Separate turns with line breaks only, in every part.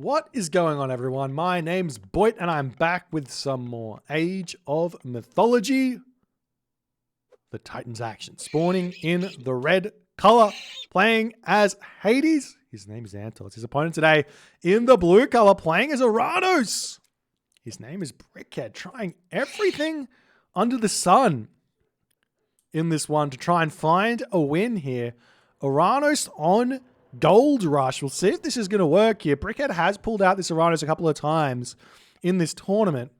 What is going on, everyone? My name's Boit, and I'm back with some more Age of Mythology. The Titans action. Spawning in the red color, playing as Hades. His name is 3antozz. His opponent today in the blue color, playing as Oranos. His name is Brickhead, trying everything under the sun in this one to try and find a win here. Oranos on Gold Rush. We'll see if this is going to work here. Brickhead has pulled out this Oranos a couple of times in this tournament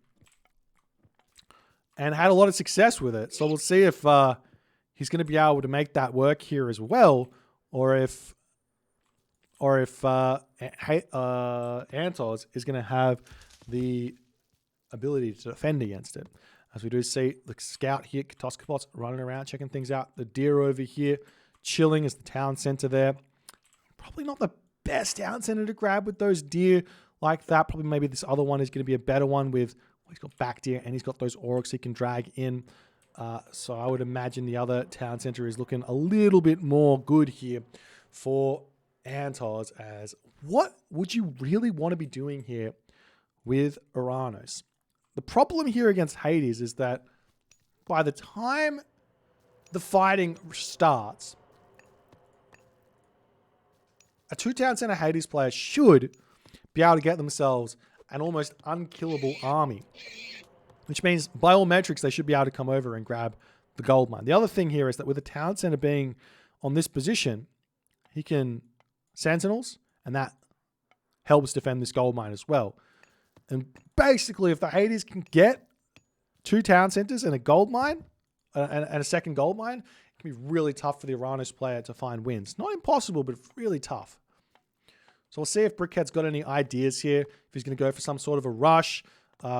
and had a lot of success with it. So we'll see if he's going to be able to make that work here as well, or if 3antozz is going to have the ability to defend against it. As we do see the scout here, Katoskopot's running around, checking things out. The deer over here, chilling as the town center there. Probably not the best town center to grab with those deer like that. Probably maybe this other one is going to be a better one with, well, he's got back deer and he's got those orcs he can drag in. So I would imagine the other town center is looking a little bit more good here for 3antozz. As what would you really want to be doing here with Oranos? The problem here against Hades is that by the time the fighting starts, a two-town center Hades player should be able to get themselves an almost unkillable army, which means by all metrics, they should be able to come over and grab the gold mine. The other thing here is that with the town center being on this position, he can sentinels, and that helps defend this gold mine as well. And basically, if the Hades can get two town centers and a gold mine, and a second gold mine, it can be really tough for the Oranos player to find wins. Not impossible, but really tough. So we'll see if Brickhead's got any ideas here. If he's going to go for some sort of a rush.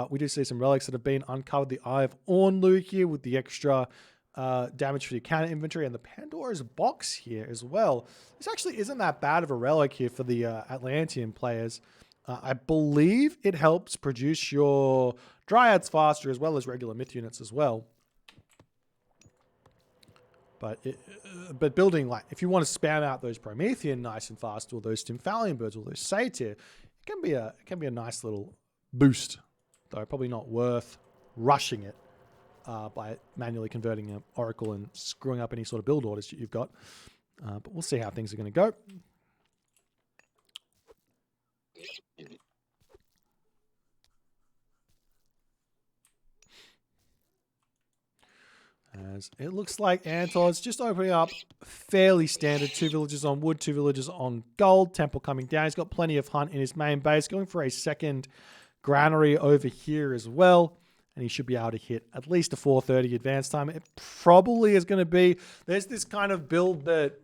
We do see some relics that have been uncovered. The Eye of Ornlu here with the extra damage for the counter inventory, and the Pandora's box here as well. This actually isn't that bad of a relic here for the Atlantean players. I believe it helps produce your Dryads faster as well as regular myth units as well. But building, like, if you want to spam out those Promethean nice and fast, or those Stymphalian birds, or those Satyr, it can be a nice little boost. Though probably not worth rushing it by manually converting an Oracle and screwing up any sort of build orders that you've got. But we'll see how things are going to go. As it looks like 3antozz just opening up fairly standard. 2 villages on wood, 2 villages on gold. Temple coming down. He's got plenty of hunt in his main base. Going for a second granary over here as well. And he should be able to hit at least a 430 advance time. It probably is going to be... There's this kind of build that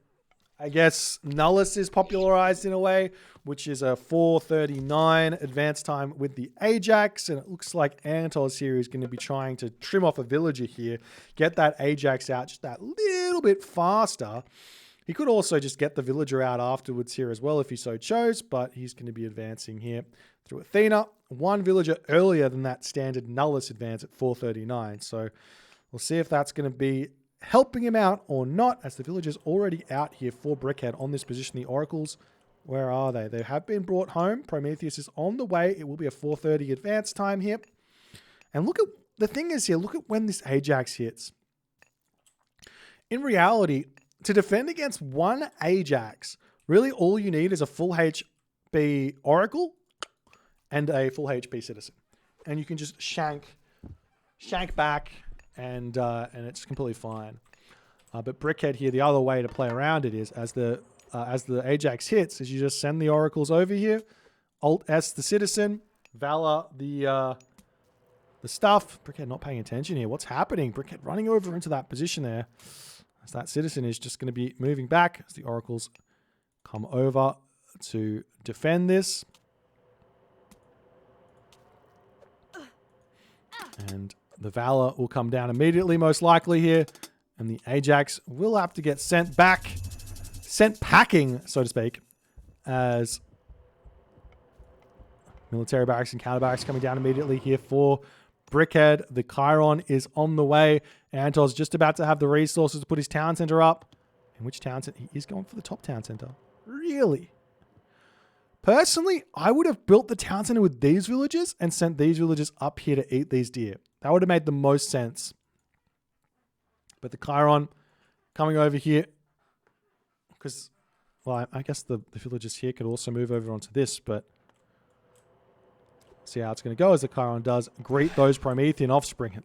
I guess Nullus is popularized in a way, which is a 439 advance time with the Ajax. And it looks like 3antozz here is going to be trying to trim off a villager here, get that Ajax out just that little bit faster. He could also just get the villager out afterwards here as well if he so chose, but he's going to be advancing here through Athena. One villager earlier than that standard Nullus advance at 439. So we'll see if that's going to be helping him out or not, as the villager's already out here for Brickhead on this position. The Oracles, where are they? They have been brought home. Prometheus is on the way. It will be a 430 advance time here. And look at, the thing is here, look at when this Ajax hits. In reality, to defend against one Ajax, really all you need is a full HP Oracle and a full HP Citizen. And you can just shank back, and it's completely fine. But Brickhead here, the other way to play around it is, as the Ajax hits, is you just send the Oracles over here, Alt-S the Citizen, Valor the stuff. Brickhead not paying attention here. What's happening? Brickhead running over into that position there. As that Citizen is just going to be moving back as the Oracles come over to defend this. And the Valor will come down immediately, most likely here. And the Ajax will have to get sent packing, so to speak, as military barracks and counter barracks coming down immediately here for Brickhead. The Chiron is on the way. 3antozz just about to have the resources to put his town center up. In which town center? He is going for the top town center. Really? Personally, I would have built the town center with these villagers and sent these villagers up here to eat these deer. That would have made the most sense. But the Chiron coming over here, because, well, I guess the villagers here could also move over onto this, but see how it's going to go as the Chiron does greet those Promethean offspring.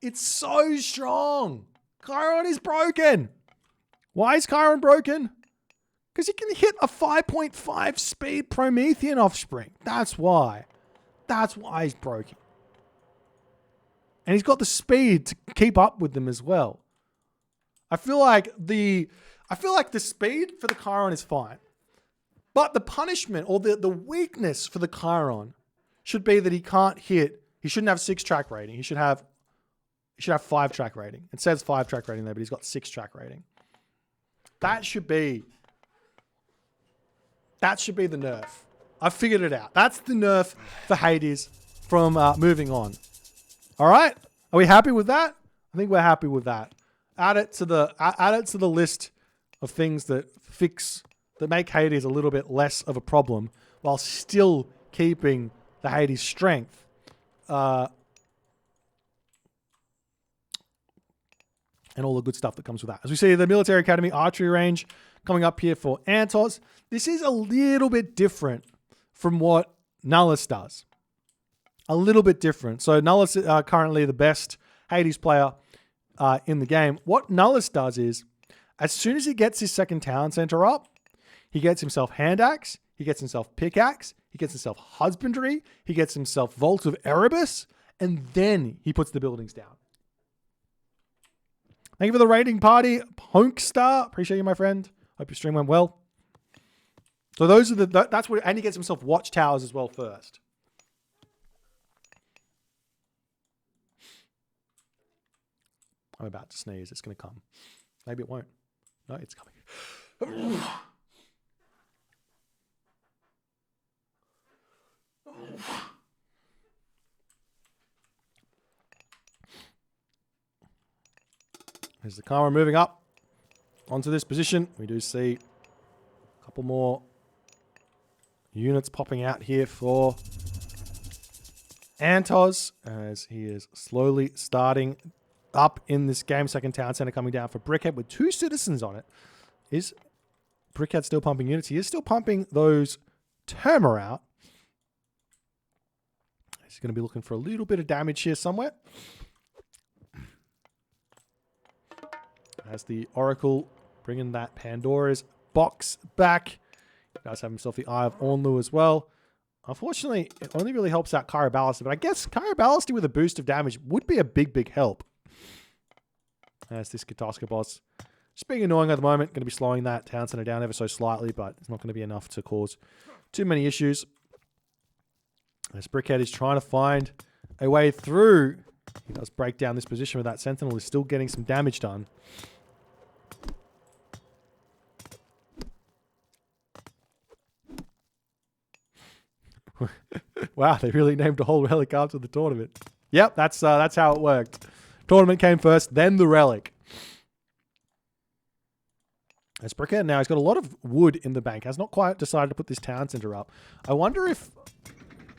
It's so strong. Chiron is broken. Why is Chiron broken? Because he can hit a 5.5 speed Promethean offspring. That's why. That's why he's broken. And he's got the speed to keep up with them as well. I feel like the speed for the Chiron is fine. But the punishment or the weakness for the Chiron should be that he can't hit. He shouldn't have 6 track rating. He should have 5 track rating. It says 5 track rating there, but he's got 6 track rating. That should be the nerf. I figured it out. That's the nerf for Hades from moving on. All right? Are we happy with that? I think we're happy with that. Add it to the list of things that make Hades a little bit less of a problem while still keeping the Hades strength. And all the good stuff that comes with that. As we see the Military Academy archery range coming up here for 3antozz. This is a little bit different from what Nullus does. A little bit different. So Nullus is currently the best Hades player in the game. What Nullus does is, as soon as he gets his second town center up, he gets himself hand axe, he gets himself pickaxe, he gets himself husbandry, he gets himself Vault of Erebus, and then he puts the buildings down. Thank you for the rating party, Honkstar. Appreciate you, my friend. Hope your stream went well. So those are that's what, and he gets himself watchtowers as well first. I'm about to sneeze. It's going to come. Maybe it won't. No, it's coming. There's the Chiron moving up onto this position. We do see a couple more units popping out here for 3antozz as he is slowly starting up in this game. Second town center coming down for Brickhead with 2 citizens on it. Is Brickhead still pumping units? He is still pumping those Termor out. He's going to be looking for a little bit of damage here somewhere. As the Oracle bringing that Pandora's box back. He does have himself the Eye of Ornlu as well. Unfortunately, it only really helps out Chiroballister, but I guess Chiroballister with a boost of damage would be a big help. As this Katoska boss just being annoying at the moment, going to be slowing that town center down ever so slightly, but it's not going to be enough to cause too many issues. As Brickhead is trying to find a way through, he does break down this position with that Sentinel. He's still getting some damage done. Wow, they really named a whole relic after the tournament. Yep, that's how it worked. Tournament came first, then the relic. As Brickhead now, he's got a lot of wood in the bank. Has not quite decided to put this town center up. I wonder if...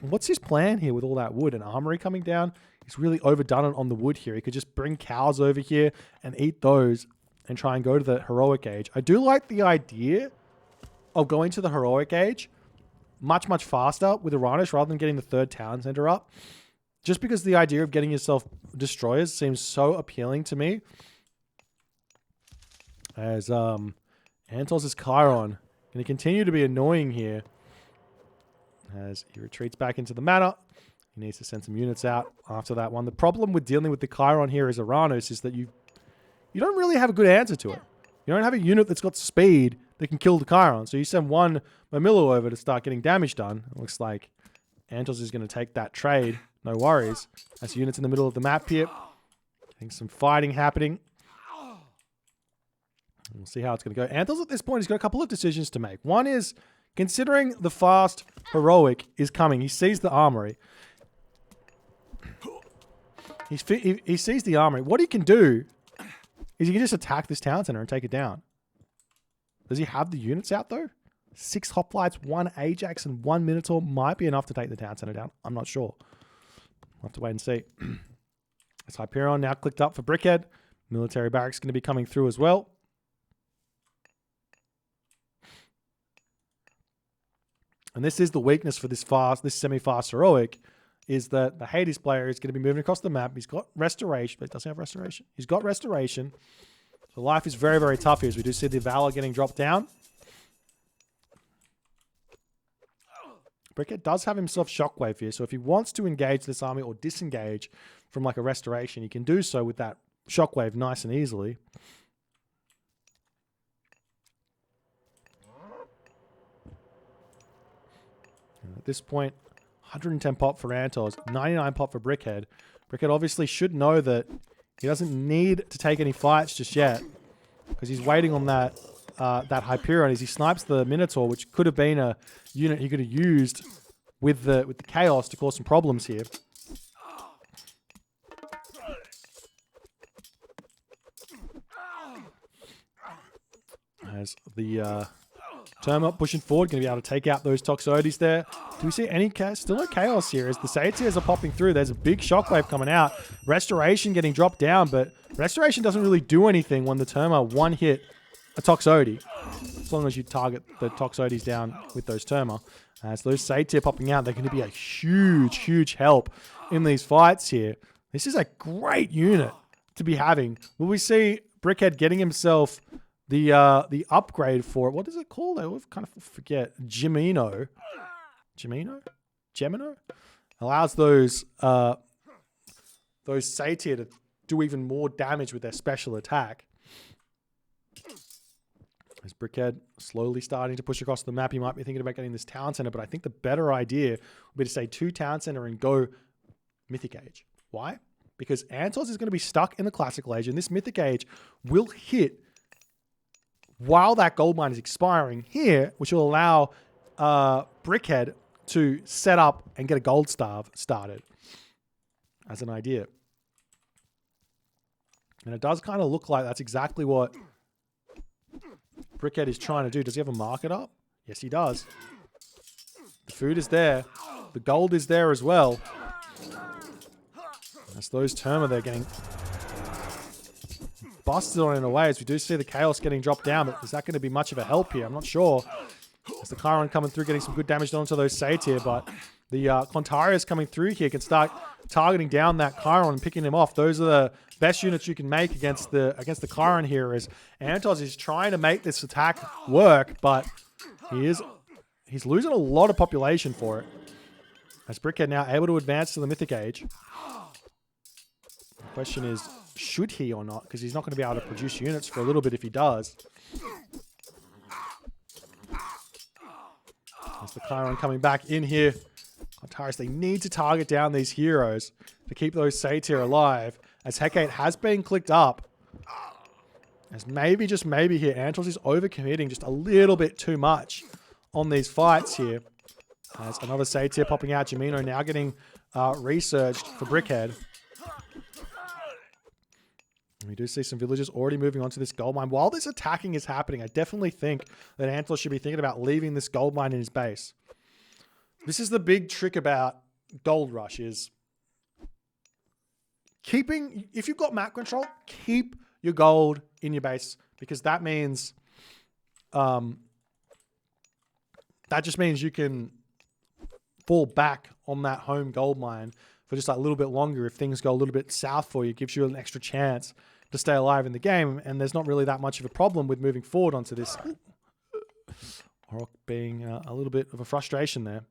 What's his plan here with all that wood? An armory coming down? He's really overdone it on the wood here. He could just bring cows over here and eat those and try and go to the heroic age. I do like the idea of going to the heroic age much faster with Oranos rather than getting the third town center up. Just because the idea of getting yourself destroyers seems so appealing to me. As 3antozz's Chiron going to continue to be annoying here. As he retreats back into the manor. He needs to send some units out after that one. The problem with dealing with the Chiron here as Oranos is that you don't really have a good answer to it. You don't have a unit that's got speed that can kill the Chiron. So you send one Mamilo over to start getting damage done. It looks like 3antozz is going to take that trade. No worries. That's units in the middle of the map here. Getting some fighting happening. We'll see how it's going to go. 3antozz at this point has got a couple of decisions to make. One is, considering the fast heroic is coming, he sees the armory. He sees the armory. What he can do is he can just attack this town center and take it down. Does he have the units out though? 6 hoplites, 1 Ajax, and 1 Minotaur might be enough to take the town center down. I'm not sure. We'll have to wait and see. As Hyperion now clicked up for Brickhead. Military barracks going to be coming through as well. And this is the weakness for this semi-fast heroic, is that the Hades player is going to be moving across the map. He's got restoration, but he doesn't have restoration. He's got restoration. So life is very, very tough here, as we do see the Valor getting dropped down. Brickhead does have himself Shockwave here, so if he wants to engage this army or disengage from like a restoration, he can do so with that Shockwave nice and easily. And at this point, 110 pop for 3antozz, 99 pop for Brickhead. Brickhead obviously should know that he doesn't need to take any fights just yet, because he's waiting on that that Hyperion as he snipes the Minotaur, which could have been a unit he could have used with the Chaos to cause some problems here. As the Terma pushing forward, going to be able to take out those Toxotes there. Do we see any chaos? Still no chaos here as the Satyrs are popping through. There's a big shockwave coming out. Restoration getting dropped down, but Restoration doesn't really do anything when the Terma one-hit a Toxote, as long as you target the Toxotes down with those Terma. As those Satyr popping out, they're going to be a huge, huge help in these fights here. This is a great unit to be having. Will we see Brickhead getting himself the upgrade for, what is it called? I kind of forget. Gemino. Allows those Satyr to do even more damage with their special attack. As Brickhead slowly starting to push across the map, he might be thinking about getting this town center, but I think the better idea would be to say 2 town center and go Mythic Age. Why? Because 3antozz is going to be stuck in the Classical Age, and this Mythic Age will hit while that gold mine is expiring here, which will allow Brickhead to set up and get a gold starve started as an idea. And it does kind of look like that's exactly what Brickhead is trying to do. Does he have a market up? Yes, he does. The food is there. The gold is there as well. As those Terma, they're getting busted on in a way, as we do see the Chaos getting dropped down, but is that going to be much of a help here? I'm not sure. As the Chiron coming through, getting some good damage done to those Satyr, but the Contarius coming through here can start targeting down that Chiron and picking him off. Those are the best units you can make against the Chiron here, as 3antozz is trying to make this attack work, but he's losing a lot of population for it. As Brickhead now able to advance to the Mythic Age. The question is, should he or not? Because he's not going to be able to produce units for a little bit if he does. As the Chiron coming back in here. Contarius, they need to target down these heroes to keep those Satyr alive. As Hecate has been clicked up. As maybe, just maybe here, 3antozz is overcommitting just a little bit too much on these fights here. As another Satyr popping out. Gemino now getting resurged for Brickhead. We do see some villagers already moving on to this gold mine. While this attacking is happening, I definitely think that 3antozz should be thinking about leaving this gold mine in his base. This is the big trick about Gold Rush, is keeping, if you've got map control, keep your gold in your base, because that means, that just means you can fall back on that home gold mine for just a little bit longer. If things go a little bit south for you, it gives you an extra chance to stay alive in the game, and there's not really that much of a problem with moving forward onto this. Orc being a little bit of a frustration there.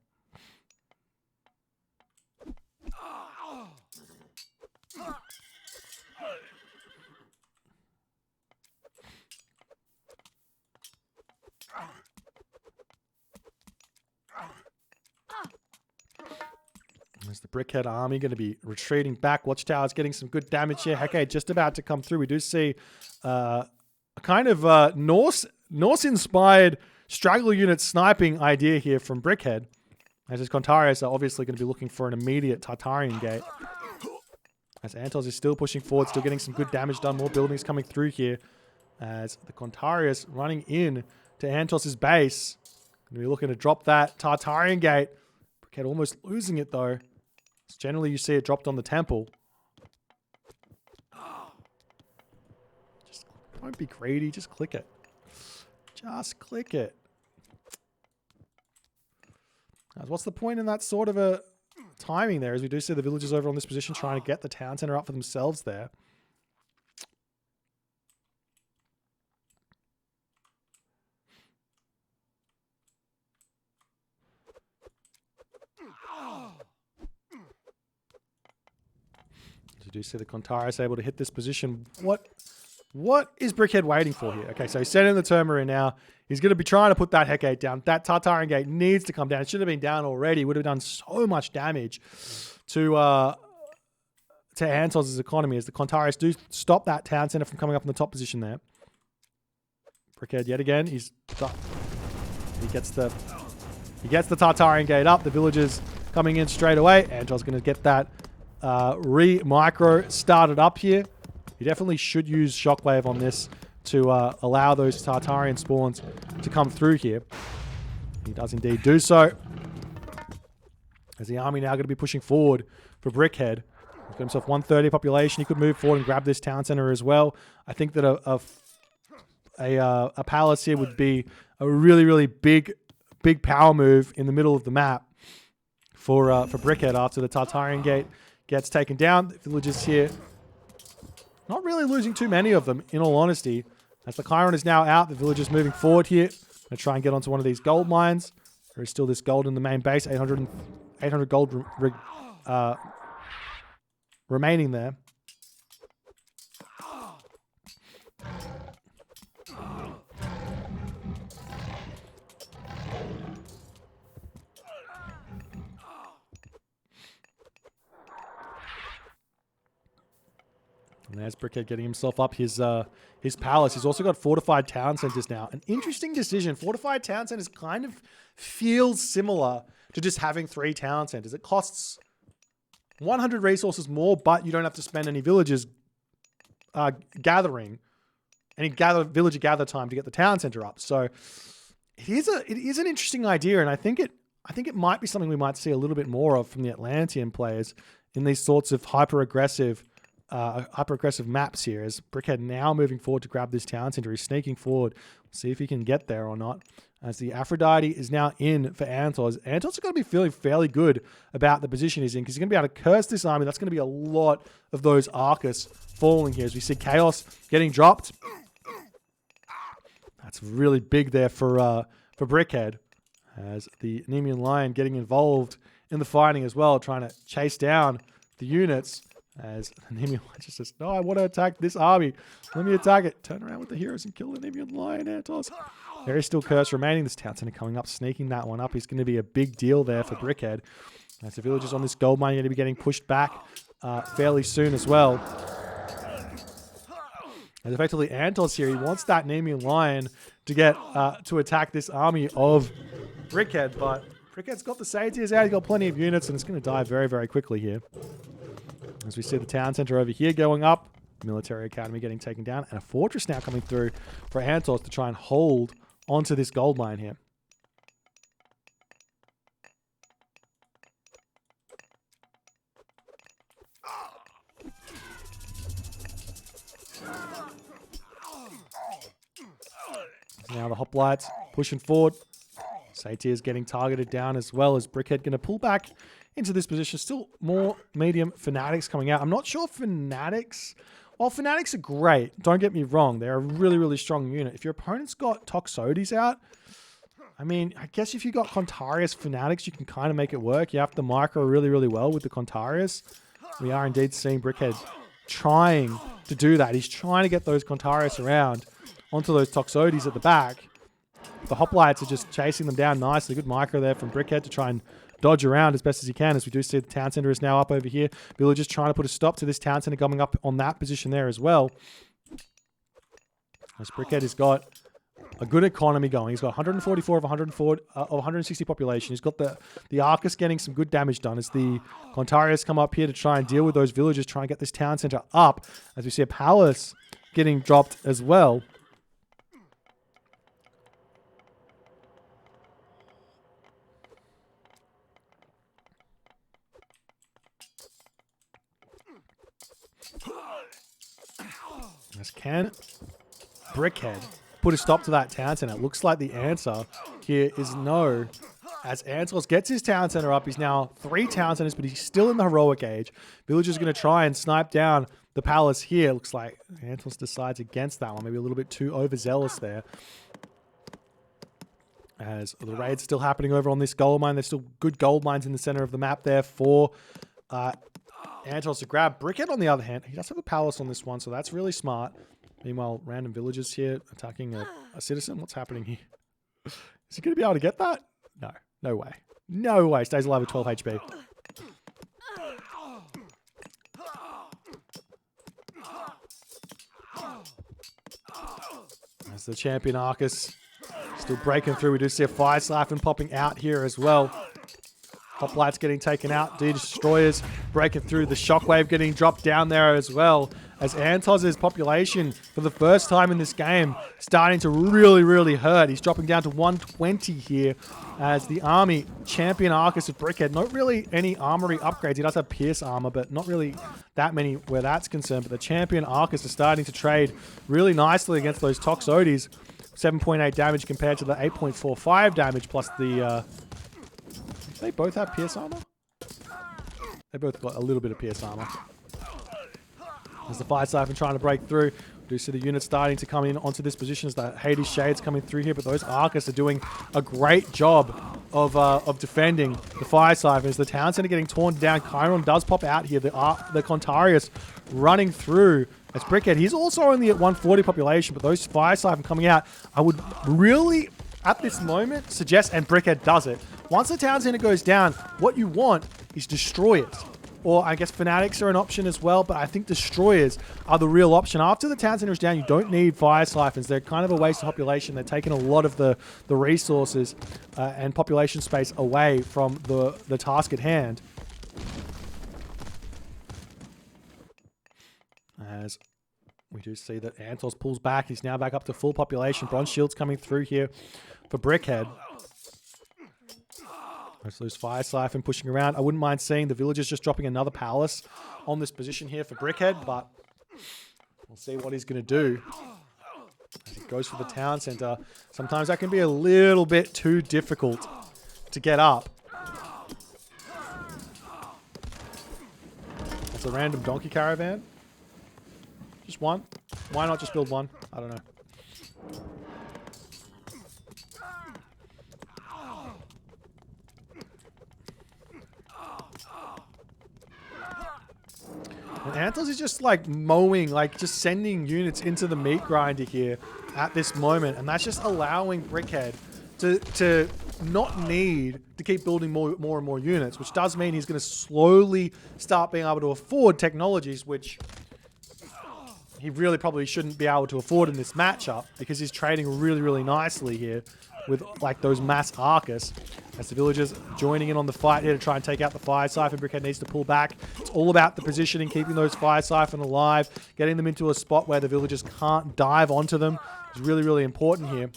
There's the Brickhead army going to be retreating back. Watchtower's getting some good damage here. Hecate just about to come through. We do see a kind of Norse-inspired straggle unit sniping idea here from Brickhead. As his Contarius are obviously going to be looking for an immediate Tartarian gate. As 3antozz is still pushing forward, still getting some good damage done. More buildings coming through here. As the Contarius running in to 3antozz's base. We're looking to drop that Tartarian gate. Brickhead almost losing it though. Generally you see it dropped on the temple. Just don't be greedy, just click it. Just click it. What's the point in that sort of a timing there, as we do see the villagers over on this position trying to get the town center up for themselves there. As you do see the Contaris able to hit this position. What is Brickhead waiting for here? Okay, so he's sending the Turmer now. He's going to be trying to put that Heck Gate down. That Tartarian Gate needs to come down. It should have been down already. Would have done so much damage to SATYRS' economy as the Contaris do stop that town center from coming up in the top position there. Brickhead yet again. He gets the Tartarian Gate up. The villagers coming in straight away. SATYRS going to get that re-micro started up here. You definitely should use Shockwave on this to allow those Tartarian spawns to come through here. He does indeed do so. As the army now going to be pushing forward for Brickhead. He's got himself 130 population. He could move forward and grab this town center as well. I think that a palace here would be a really, really big power move in the middle of the map for Brickhead after the Tartarian Gate gets taken down. The villagers here not really losing too many of them, in all honesty. As the Chiron is now out, the villagers moving forward here. Going to try and get onto one of these gold mines. There is still this gold in the main base. 800 gold remaining there. And there's Brickhead getting himself up his palace. He's also got fortified town centers now. An interesting decision. Fortified town centers kind of feels similar to just having 3 town centers. It costs 100 resources more, but you don't have to spend any villagers gathering, any villager gather time to get the town center up. So it is an interesting idea, and I think it might be something we might see a little bit more of from the Atlantean players in these sorts of hyper aggressive maps here. As Brickhead now moving forward to grab this town center, he's sneaking forward. We'll see if he can get there or not. As the Aphrodite is now in for SATYRS. SATYRS is going to be feeling fairly good about the position he's in, because he's going to be able to curse this army. That's going to be a lot of those Arcus falling here. As we see Chaos getting dropped. That's really big there for Brickhead. As the Nemean Lion getting involved in the fighting as well, trying to chase down the units. As the Nemean Lion just says, no, I want to attack this army. Let me attack it. Turn around with the heroes and kill the Nemean Lion, SATYRS. There is still Curse remaining. This town center coming up, sneaking that one up. He's going to be a big deal there for Brickhead. As the villagers on this gold mine are going to be getting pushed back fairly soon as well. As effectively SATYRS here, he wants that Nemean Lion to get to attack this army of Brickhead, but Brickhead's got the Satyrs out. He's got plenty of units, and it's going to die very, very quickly here. As we see the town center over here going up, military academy getting taken down, and a fortress now coming through for SATYRS to try and hold onto this gold mine here. Now the hoplites pushing forward. SATYRS getting targeted down as well, as Brickhead going to pull back into this position. Still more medium Fanatics coming out. I'm not sure Fanatics... While Fanatics are great, don't get me wrong, they're a really, really strong unit. If your opponent's got Toxotes out, I mean, I guess if you got Contarius Fanatics, you can kind of make it work. You have to micro really, really well with the Contarius. We are indeed seeing Brickhead trying to do that. He's trying to get those Contarius around onto those Toxotes at the back. The Hoplites are just chasing them down nicely. Good micro there from Brickhead to try and dodge around as best as he can, as we do see the town center is now up over here. Villagers trying to put a stop to this town center coming up on that position there as well. As Brickhead has got a good economy going. He's got 144 of 160 population. He's got the Arcus getting some good damage done as the Contarius come up here to try and deal with those villagers, try and get this town center up. As we see a palace getting dropped as well. As can Brickhead put a stop to that town center? It looks like the answer here is no. As SATYRS gets his town center up, he's now 3 town centers, but he's still in the heroic age. Villager's going to try and snipe down the palace here. Looks like SATYRS decides against that one. Maybe a little bit too overzealous there. As the raid's still happening over on this gold mine. There's still good gold mines in the center of the map there for SATYRS to grab. Brickhead, on the other hand, he does have a palace on this one, so that's really smart. Meanwhile, random villagers here attacking a citizen. What's happening here? Is he going to be able to get that? No. No way. No way. Stays alive with 12 HP. As the champion Arcus still breaking through. We do see a fire siphon popping out here as well. Hoplites getting taken out. Destroyers breaking through. The shockwave getting dropped down there as well. As SATYRS' population, for the first time in this game, starting to really, really hurt. He's dropping down to 120 here. As the army, champion Arcus with Brickhead. Not really any armory upgrades. He does have pierce armor, but not really that many where that's concerned. But the champion Arcus is starting to trade really nicely against those Toxotes. 7.8 damage compared to the 8.45 damage plus the... they both have pierce armor? They both got a little bit of pierce armor. As the fire siphon trying to break through. We do see the units starting to come in onto this position as the Hades Shades coming through here, but those Arcus are doing a great job of defending the fire siphon. As the town center getting torn down, Chiron does pop out here. The Contarius running through. As Brickhead, he's also only at 140 population, but those fire siphon coming out, I would really, at this moment, suggest, and Brickhead does it. Once the town center goes down, what you want is destroyers. Or I guess fanatics are an option as well, but I think destroyers are the real option. After the town center is down, you don't need fire siphons. They're kind of a waste of population. They're taking a lot of the resources and population space away from the task at hand. As we do see that SATYRS pulls back. He's now back up to full population. Bronze Shield's coming through here for Brickhead. Most of those fire siphon pushing around. I wouldn't mind seeing the villagers just dropping another palace on this position here for Brickhead, but we'll see what he's going to do. As he goes for the town center. Sometimes that can be a little bit too difficult to get up. That's a random donkey caravan. Just one. Why not just build one? I don't know. And SATYRS is just like mowing, like just sending units into the meat grinder here at this moment. And that's just allowing Brickhead to not need to keep building more and more units, which does mean he's going to slowly start being able to afford technologies, which he really probably shouldn't be able to afford in this matchup because he's trading really, really nicely here with like those mass Arcus. As the villagers joining in on the fight here to try and take out the fire siphon. Brickhead needs to pull back. It's all about the positioning, keeping those fire siphon alive, getting them into a spot where the villagers can't dive onto them. It's really, really important here.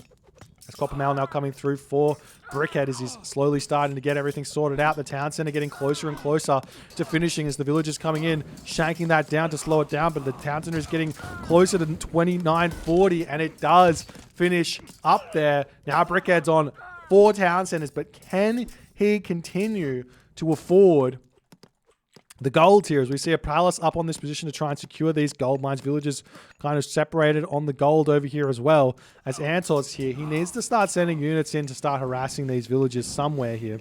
As Copper Mail now coming through for Brickhead as he's slowly starting to get everything sorted out. The town center getting closer and closer to finishing as the villagers coming in, shanking that down to slow it down, but the town center is getting closer to 2940, and it does finish up there. Now Brickhead's on 4 town centers, but can he continue to afford the gold here? As we see a palace up on this position to try and secure these gold mines. Villagers kind of separated on the gold over here as well. As SATYRS here, he needs to start sending units in to start harassing these villagers somewhere here.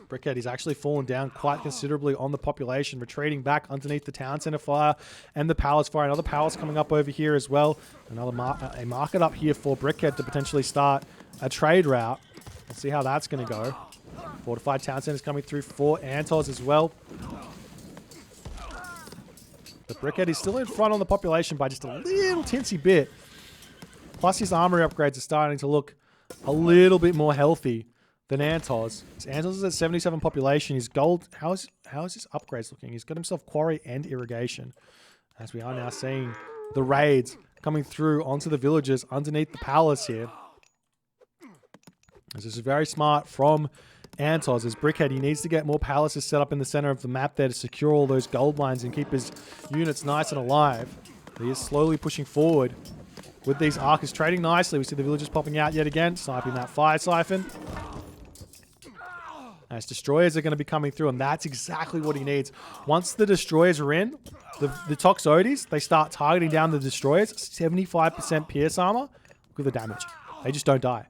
Brickhead, he's actually fallen down quite considerably on the population, retreating back underneath the town center fire and the palace fire. Another palace coming up over here as well. Another a market up here for Brickhead to potentially start a trade route. We'll see how that's going to go. Fortified town centers coming through for SATYRS as well. The Brickhead is still in front on the population by just a little teensy bit. Plus his armory upgrades are starting to look a little bit more healthy than SATYRS. SATYRS is at 77 population. His gold, how is his upgrades looking? He's got himself quarry and irrigation. As we are now seeing the raids coming through onto the villagers underneath the palace here. This is very smart from SATYRS is Brickhead. He needs to get more palaces set up in the center of the map there to secure all those gold mines and keep his units nice and alive. He is slowly pushing forward with these archers trading nicely. We see the villagers popping out yet again, sniping that fire siphon. As destroyers are going to be coming through, and that's exactly what he needs. Once the destroyers are in, the SATYRS, they start targeting down the destroyers. 75% pierce armor. Look at the damage. They just don't die.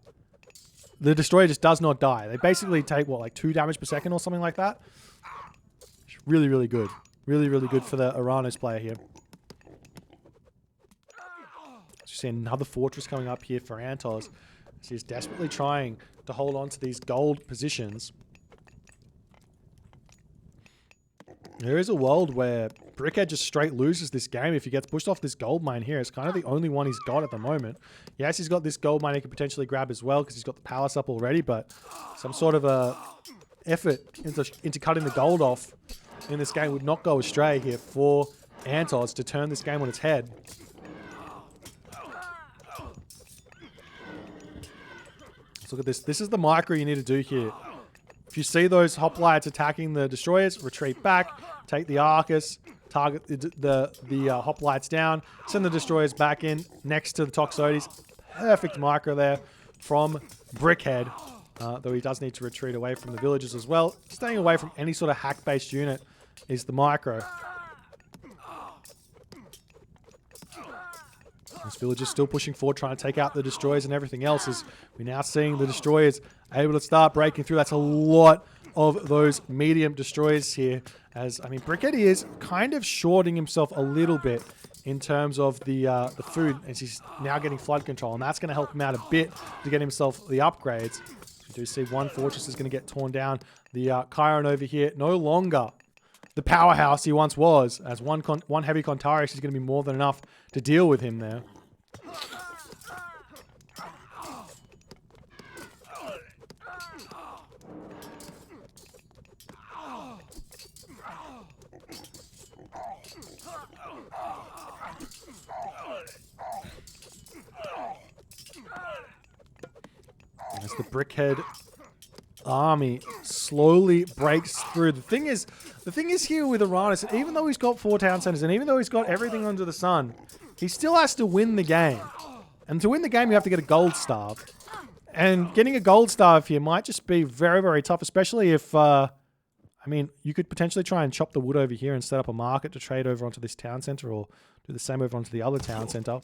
The destroyer just does not die. They basically take, what, like 2 damage per second or something like that? Really, really good. Really, really good for the Oranos player here. So you see another fortress coming up here for SATYRS. He's desperately trying to hold on to these gold positions. There is a world where Brickhead just straight loses this game if he gets pushed off this gold mine here. It's kind of the only one he's got at the moment. Yes, he's got this gold mine he could potentially grab as well because he's got the palace up already, but some sort of a effort into cutting the gold off in this game would not go astray here for SATYRS to turn this game on its head. Let's look at this. This is the micro you need to do here. If you see those hoplites attacking the destroyers, retreat back, take the Arcus, target the hoplites down, send the destroyers back in next to the SATYRS. Perfect micro there from Brickhead, though he does need to retreat away from the villagers as well. Staying away from any sort of hack-based unit is the micro. This village is still pushing forward, trying to take out the destroyers and everything else. As we're now seeing the destroyers able to start breaking through. That's a lot of those medium destroyers here. As, I mean, Brickhead is kind of shorting himself a little bit in terms of the food, as he's now getting flood control. And that's going to help him out a bit to get himself the upgrades. We do see one fortress is going to get torn down. The Chiron over here, no longer the powerhouse he once was, as one heavy Contaris is going to be more than enough to deal with him there. As the Brickhead army slowly breaks through. The thing is here with Oranos, even though he's got 4 town centers and even though he's got everything under the sun, he still has to win the game. And to win the game, you have to get a gold staff. And getting a gold staff here might just be very, very tough, especially if, I mean, you could potentially try and chop the wood over here and set up a market to trade over onto this town center, or do the same over onto the other town center.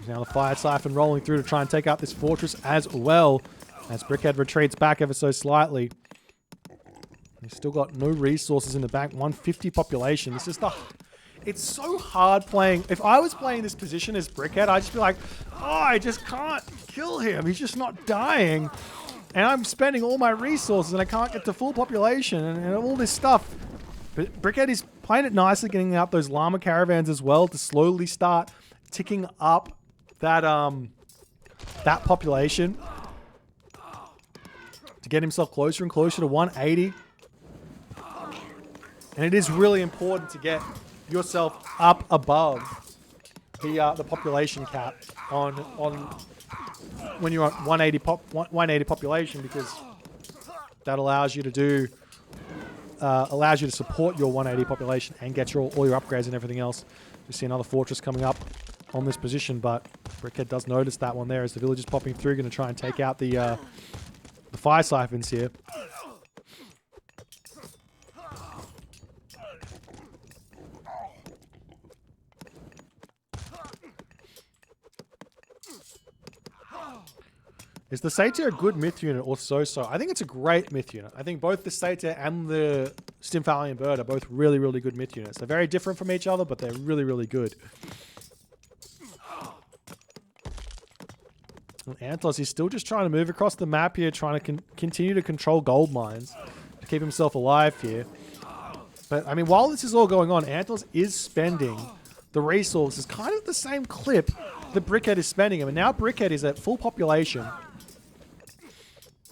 Now the fire siphon rolling through to try and take out this fortress as well, as Brickhead retreats back ever so slightly. He's still got no resources in the bank. 150 population. This is it's so hard playing. If I was playing this position as Brickhead, I'd just be like, oh, I just can't kill him. He's just not dying. And I'm spending all my resources and I can't get to full population and all this stuff. But Brickhead is playing it nicely, getting out those llama caravans as well to slowly start ticking up that population to get himself closer and closer to 180. And it is really important to get yourself up above the population cap on when you're on 180 population, because that allows you to do support your 180 population and get all your upgrades and everything else. We see another fortress coming up on this position, but Brickhead does notice that one there as the villagers popping through, going to try and take out the fire siphons here. Is the Satyr a good myth unit or so-so? I think it's a great myth unit. I think both the Satyr and the Stymphalian Bird are both really, really good myth units. They're very different from each other, but they're really, really good. And SATYRS, he's still just trying to move across the map here, trying to continue to control gold mines to keep himself alive here. But, I mean, while this is all going on, SATYRS is spending the resources kind of the same clip that Brickhead is spending them. And now Brickhead is at full population.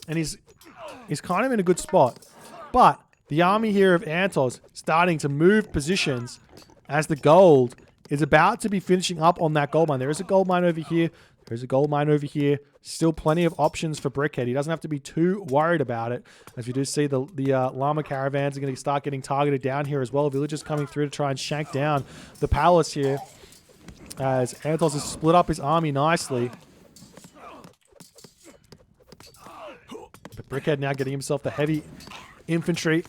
And he's kind of in a good spot. But the army here of SATYRS starting to move positions as the gold is about to be finishing up on that gold mine. There is a gold mine over here. There's a gold mine over here. Still plenty of options for Brickhead. He doesn't have to be too worried about it. As we do see, the llama caravans are going to start getting targeted down here as well. Villagers coming through to try and shank down the palace here. As 3antozz has split up his army nicely. But Brickhead now getting himself the heavy infantry.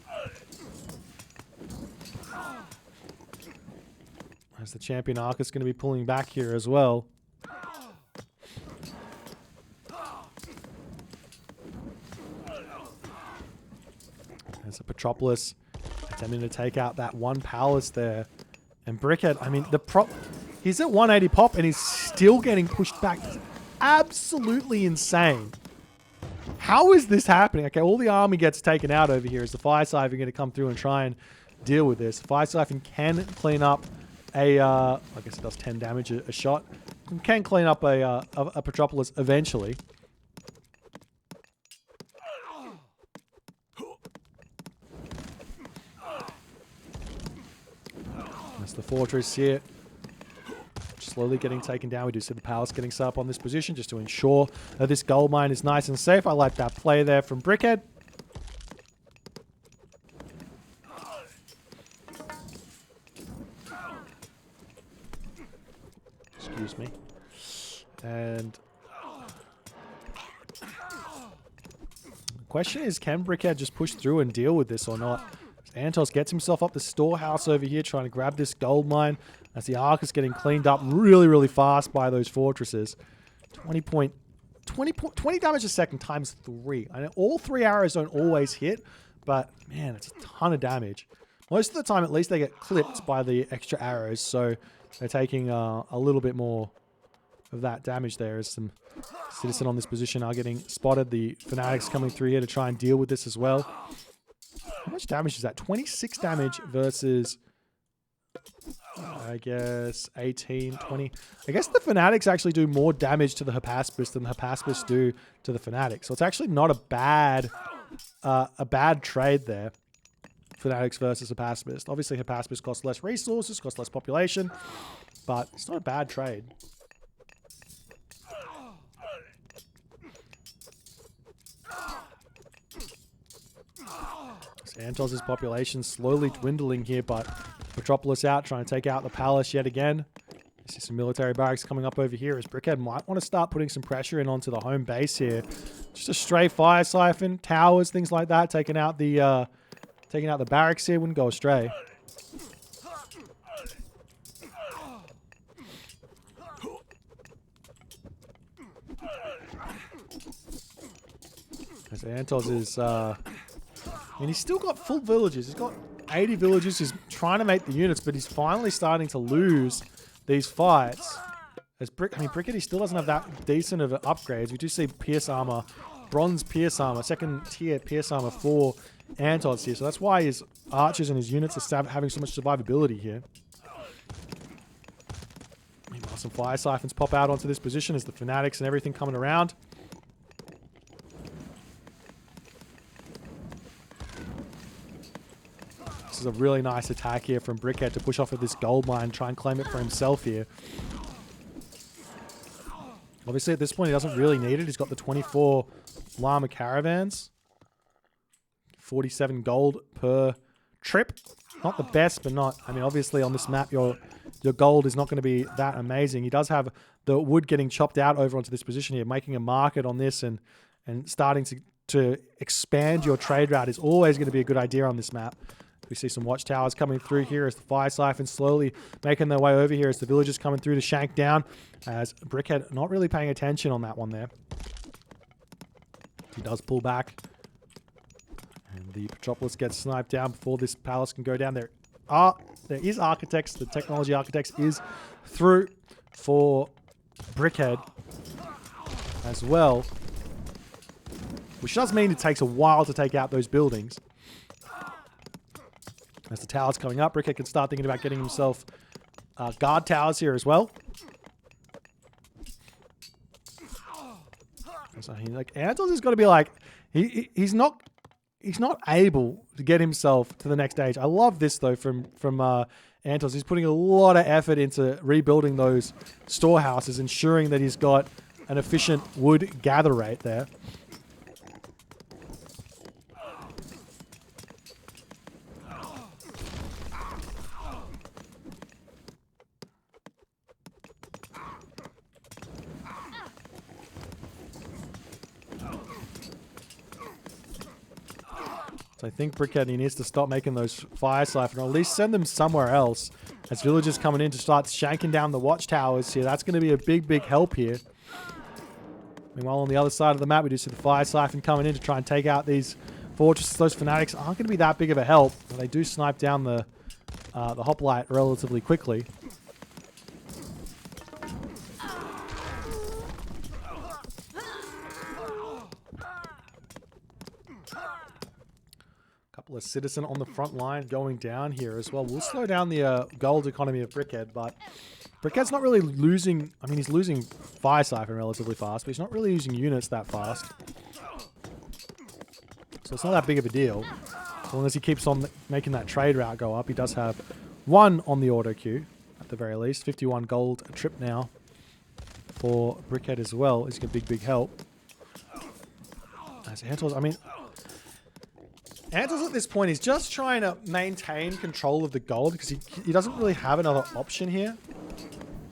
As the champion Arc is going to be pulling back here as well. As a Metropolis attempting to take out that one palace there. And Brickhead, I mean, he's at 180 pop and he's still getting pushed back. It's absolutely insane. How is this happening? Okay, all the army gets taken out over here. Is the Fire Siphon going to come through and try and deal with this? Fire Siphon can clean up I guess it does 10 damage a shot. Can clean up a Metropolis eventually. That's the fortress here. Slowly getting taken down. We do see the palace getting set up on this position just to ensure that this gold mine is nice and safe. I like that play there from Brickhead. Excuse me. And the question is, can Brickhead just push through and deal with this or not? 3antozz gets himself up the storehouse over here trying to grab this gold mine as the Arc is getting cleaned up really, really fast by those fortresses. 20 damage a second times 3. I know all 3 arrows don't always hit, but man, it's a ton of damage. Most of the time, at least, they get clipped by the extra arrows, so they're taking a little bit more of that damage there as some citizen on this position are getting spotted. The Fanatics coming through here to try and deal with this as well. How much damage is that? 26 damage versus, I guess, 18, 20. I guess the Fanatics actually do more damage to the Hypaspis than the Hypaspis do to the Fanatics. So it's actually not a bad trade there. Fanatics versus Hypaspis. Obviously, Hypaspis costs less resources, costs less population, but it's not a bad trade. 3antozz's population slowly dwindling here, but Metropolis out, trying to take out the palace yet again. You see some military barracks coming up over here as Brickhead might want to start putting some pressure in onto the home base here. Just a stray fire siphon, towers, things like that, taking out the barracks here, wouldn't go astray. As 3antozz is, and he's still got full villages. He's got 80 villages. He's trying to make the units, but he's finally starting to lose these fights. As Brickhead, he still doesn't have that decent of upgrades. We do see Pierce Armor, Bronze Pierce Armor, second tier Pierce Armor for 3antozz here. So that's why his archers and his units are having so much survivability here. Meanwhile, some fire siphons pop out onto this position as the Fanatics and everything coming around. This is a really nice attack here from Brickhead to push off of this gold mine, try and claim it for himself here. Obviously, at this point, he doesn't really need it. He's got the 24 llama caravans. 47 gold per trip. Not the best, but not... I mean, obviously, on this map, your gold is not going to be that amazing. He does have the wood getting chopped out over onto this position here. Making a market on this and starting to expand your trade route is always going to be a good idea on this map. We see some watchtowers coming through here as the fire siphons slowly making their way over here as the villagers coming through to shank down. As Brickhead not really paying attention on that one there. He does pull back. And the Metropolis gets sniped down before this palace can go down. There is Architects. The Technology Architects is through for Brickhead as well. Which does mean it takes a while to take out those buildings. As the tower's coming up, Brickhead can start thinking about getting himself guard towers here as well. So 3antozz has got to be like, he's not able to get himself to the next stage. I love this though from SATYRS. He's putting a lot of effort into rebuilding those storehouses, ensuring that he's got an efficient wood gather rate there. So I think Brickhead, he needs to stop making those fire siphon, or at least send them somewhere else. As villagers coming in to start shanking down the watchtowers here, that's going to be a big help here. Meanwhile, on the other side of the map, we do see the fire siphon coming in to try and take out these fortresses. Those fanatics aren't going to be that big of a help, but they do snipe down the hoplite relatively quickly. Couple of citizen on the front line going down here as well. We'll slow down the gold economy of Brickhead, but Brickhead's not really losing. I mean, he's losing fire siphon relatively fast, but he's not really using units that fast. So it's not that big of a deal. As long as he keeps on making that trade route go up. He does have one on the auto queue, at the very least. 51 gold a trip now for Brickhead as well. He's got big help. As SATYRS, I mean, SATYRS at this point is just trying to maintain control of the gold because he doesn't really have another option here.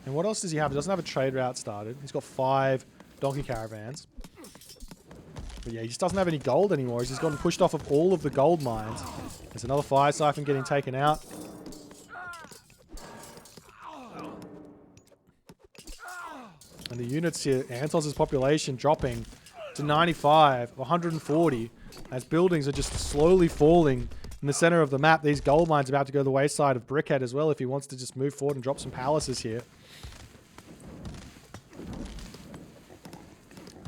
And what else does he have? He doesn't have a trade route started. He's got 5 donkey caravans. But yeah, he just doesn't have any gold anymore. He's just gotten pushed off of all of the gold mines. There's another fire siphon getting taken out. And the units here, SATYRS' population dropping to 95, 140. As buildings are just slowly falling in the center of the map. These gold mines are about to go the wayside of Brickhead as well if he wants to just move forward and drop some palaces here.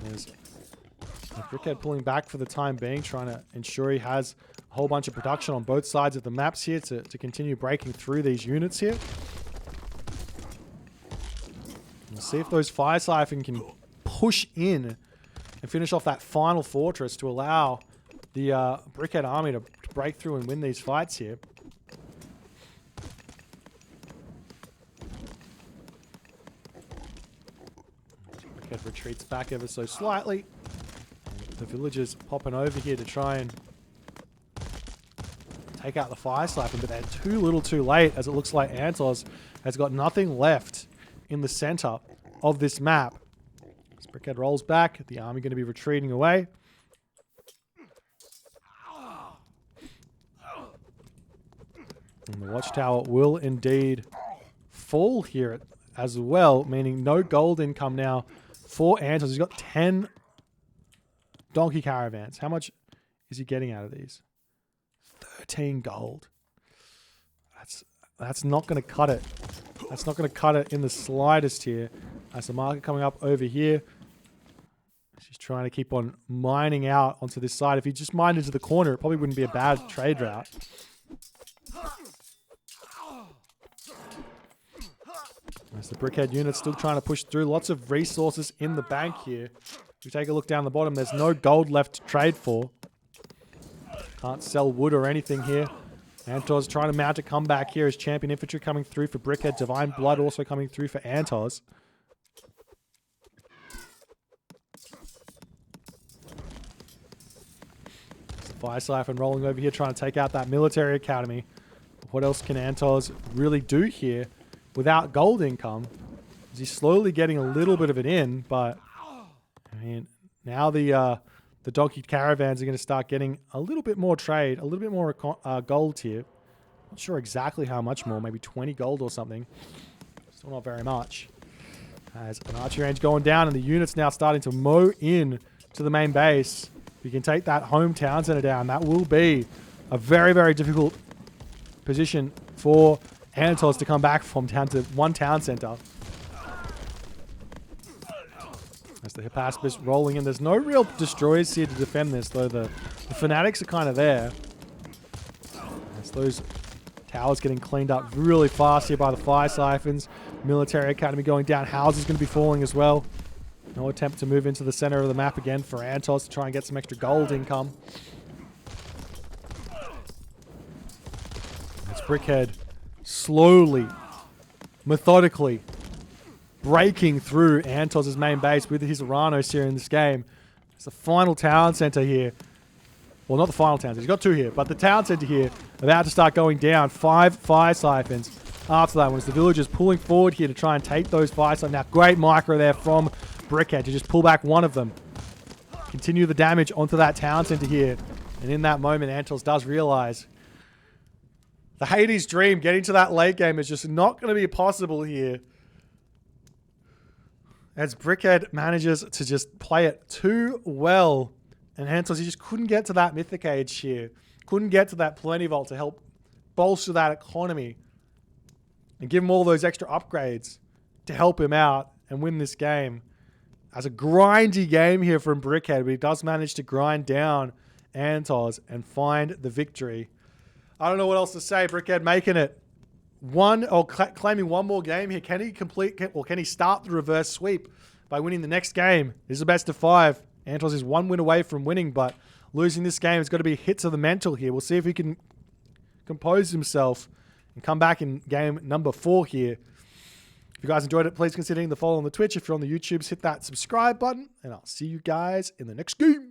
There's Brickhead pulling back for the time being, trying to ensure he has a whole bunch of production on both sides of the maps here to continue breaking through these units here. We'll see if those fire siphon can push in and finish off that final fortress to allow the Brickhead army to break through and win these fights here. Brickhead retreats back ever so slightly. The villagers popping over here to try and take out the fire siphon, but they're too little too late, as it looks like SATYRS has got nothing left in the center of this map. As Brickhead rolls back, the army going to be retreating away. And the watchtower will indeed fall here as well, meaning no gold income now for SATYRS. He's got 10 donkey caravans. How much is he getting out of these? 13 gold. That's not going to cut it. That's not going to cut it in the slightest here. As the market coming up over here. She's trying to keep on mining out onto this side. If he just mined into the corner, it probably wouldn't be a bad trade route. As the Brickhead unit's still trying to push through. Lots of resources in the bank here. If we take a look down the bottom, there's no gold left to trade for. Can't sell wood or anything here. SATYRS trying to mount a comeback here as champion infantry coming through for Brickhead. Divine Blood also coming through for SATYRS. Fire siphon rolling over here trying to take out that military academy. What else can SATYRS really do here without gold income? He's slowly getting a little bit of it in, but I mean, now the donkey caravans are going to start getting a little bit more trade, a little bit more gold here. Not sure exactly how much more, maybe 20 gold or something. Still not very much. As an archery range going down and the units now starting to mow in to the main base. We can take that hometown center down. That will be a very difficult position for SATYRS to come back from down to one town center. As the Hippaspis rolling in. There's no real destroyers here to defend this, though the fanatics are kind of there. As those towers getting cleaned up really fast here by the fire siphons. Military academy going down. Houses going to be falling as well. No attempt to move into the center of the map again for SATYRS to try and get some extra gold income. It's Brickhead slowly, methodically breaking through 3antozz' main base with his Oranos here in this game. It's the final town center here. Well, not the final town center. He's got 2 here, but the town center here about to start going down. 5 fire siphons after that one. As the villagers pulling forward here to try and take those fire siphons. Now, great micro there from Brickhead to just pull back one of them. Continue the damage onto that town center here. And in that moment, 3antozz does realize the Hades dream, getting to that late game, is just not going to be possible here. As Brickhead manages to just play it too well. And 3antozz, he just couldn't get to that Mythic Age here. Couldn't get to that Plenty Vault to help bolster that economy. And give him all those extra upgrades to help him out and win this game. As a grindy game here from Brickhead, but he does manage to grind down 3antozz and find the victory. I don't know what else to say. Brickhead making it claiming one more game here. Can he start the reverse sweep by winning the next game? This is a best of 5. 3antozz is 1 win away from winning, but losing this game has got to be a hit to the mental here. We'll see if he can compose himself and come back in game number 4 here. If you guys enjoyed it, please consider hitting the follow on the Twitch. If you're on the YouTubes, hit that subscribe button, and I'll see you guys in the next game.